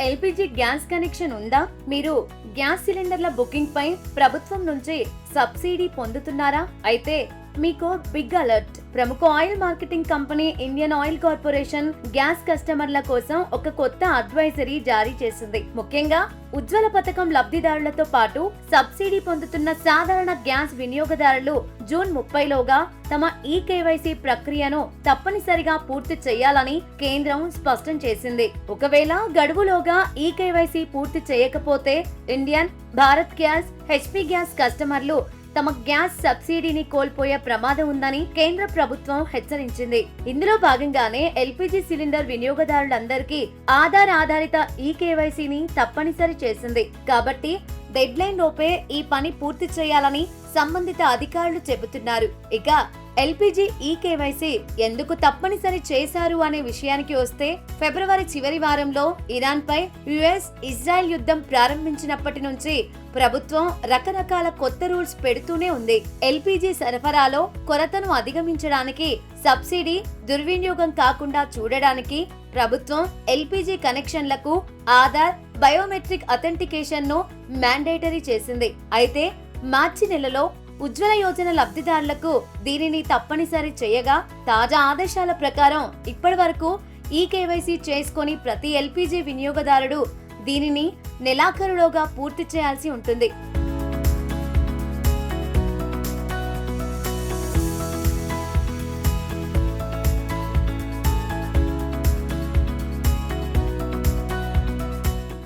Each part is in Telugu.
ఎల్పిజి గ్యాస్ కనెక్షన్ ఉందా? మీరు గ్యాస్ సిలిండర్ల బుకింగ్ పై ప్రభుత్వం నుంచి సబ్సిడీ పొందుతున్నారా? అయితే మీకు బిగ్ అలర్ట్. ప్రముఖ oil marketing company Indian oil corporation gas కస్టమర్ల కోసం ఒక కొత్త అడ్వైజరీ జారీ చేసింది. ముఖ్యంగా ఉజ్వల పథకం లబ్ధిదారులతో పాటు సబ్సిడీ పొందుతున్న సాధారణ గ్యాస్ వినియోగదారులు జూన్ 30లోగా తమ ఈకేవైసీ ప్రక్రియను తప్పనిసరిగా పూర్తి చేయాలని కేంద్రం స్పష్టం చేసింది. ఒకవేళ గడువులోగా ఈకేవైసీ పూర్తి చేయకపోతే Indian, Bharat gas, HP gas కస్టమర్లు తమ గ్యాస్ సబ్సిడీని కోల్పోయే ప్రమాదం ఉందని కేంద్ర ప్రభుత్వం హెచ్చరించింది. ఇందులో భాగంగానే ఎల్పిజి సిలిండర్ వినియోగదారులందరికీ ఆధార్ ఆధారిత ఈకేవైసీని తప్పనిసరి చేసింది. కాబట్టి డెడ్ లైన్ లోపే ఈ పని పూర్తి చేయాలని సంబంధిత అధికారులు చెబుతున్నారు. ఇక ఎల్పిజి ఈకేవైసీ ఎందుకు తప్పనిసరి చేశారు అనే విషయానికి వస్తే, ఫిబ్రవరి చివరి వారంలో ఇరాన్ పై యుఎస్, ఇజ్రాయెల్ యుద్ధం ప్రారంభించినప్పటి నుంచి ప్రభుత్వం రకరకాల కొత్త రూల్స్ పెడుతూనే ఉంది. ఎల్పిజి సరఫరాలో కొరతను అధిగమించడానికి, సబ్సిడీ దుర్వినియోగం కాకుండా చూడడానికి ప్రభుత్వం ఎల్పిజి కనెక్షన్లకు ఆధార్, బయోమెట్రిక్ అథెంటికేషన్ ను మ్యాండేటరీ చేసింది. అయితే మార్చి నెలలో ఉజ్వల యోజన లబ్ధిదారులకు దీనిని తప్పనిసరి చేయగా, తాజా ఆదేశాల ప్రకారం ఇప్పటి వరకు ఈకేవైసీ చేసుకొని ప్రతి ఎల్పిజి వినియోగదారుడు దీనిని నెలాఖరులోగా పూర్తి చేయాల్సి ఉంటుంది.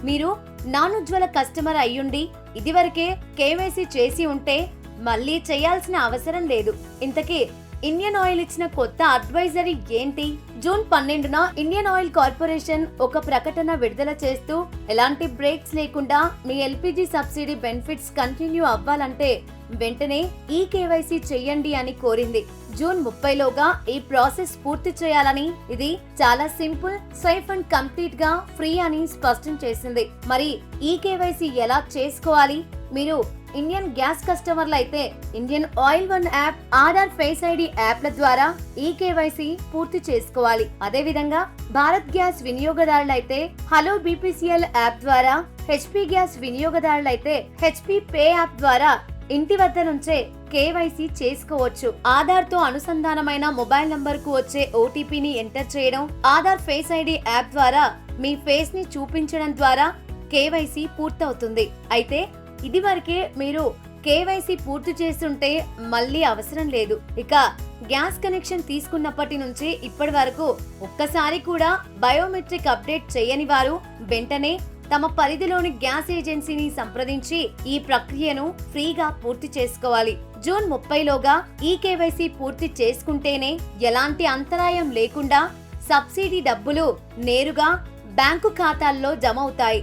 మీరు నాన్ ఉజ్వల కస్టమర్ అయ్యుండి ఇదివరకే కేవైసీ చేసి ఉంటే మళ్ళీ చేయాల్సిన అవసరం లేదు. ఇంతకీ ఇండియన్ ఆయిల్ ఇచ్చిన కొత్త అడ్వైజరీ ఏంటి? జూన్ 12న ఇండియన్ ఆయిల్ కార్పొరేషన్ ఒక ప్రకటన విడుదల చేస్తూ ఎలాంటి బ్రేక్స్ లేకుండా మీ ఎల్పిజి సబ్సిడీ బెనిఫిట్స్ కంటిన్యూ అవ్వాలంటే వెంటనే ఈ కేవైసీ చెయ్యండి అని కోరింది. జూన్ 30లోగా ఈ ప్రాసెస్ పూర్తి చేయాలని, ఇది చాలా సింపుల్, సేఫ్ అండ్ కంప్లీట్ గా ఫ్రీ అని స్పష్టం చేసింది. మరి ఈ కేవైసీ ఎలా చేసుకోవాలి? మీరు ఇండియన్ గ్యాస్ కస్టమర్లు అయితే Indian Oil One app, Aadhaar face ID యాప్ల ద్వారా ఈ కేవైసీ పూర్తి చేసుకోవాలి. అదే విధంగా భారత్ గ్యాస్ వినియోగదారులైతే హలో బీపీసీఎల్ యాప్ ద్వారా, హెచ్పీ గ్యాస్ వినియోగదారులైతే హెచ్పీ పే యాప్ ద్వారా ఇంటి వద్ద నుంచే కేవైసీ చేసుకోవచ్చు. ఆధార్ తో అనుసంధానమైన మొబైల్ నంబర్ కు వచ్చే ఓటీపీని ఎంటర్ చేయడం, ఆధార్ ఫేస్ ఐడి యాప్ ద్వారా మీ ఫేస్ ని చూపించడం ద్వారా కేవైసీ పూర్తవుతుంది. అయితే ఇది వరకే మీరు కేవైసీ పూర్తి చేస్తుంటే మళ్ళీ అవసరం లేదు. ఇక గ్యాస్ కనెక్షన్ తీసుకున్నప్పటి నుంచి ఇప్పటి వరకు ఒక్కసారి కూడా బయోమెట్రిక్ అప్డేట్ చేయని వారు వెంటనే తమ పరిధిలోని గ్యాస్ ఏజెన్సీని సంప్రదించి ఈ ప్రక్రియను ఫ్రీగా పూర్తి చేసుకోవాలి. జూన్ 30లోగా ఈ కేవైసీ పూర్తి చేసుకుంటేనే ఎలాంటి అంతరాయం లేకుండా సబ్సిడీ డబ్బులు నేరుగా బ్యాంకు ఖాతాల్లో జమ అవుతాయి.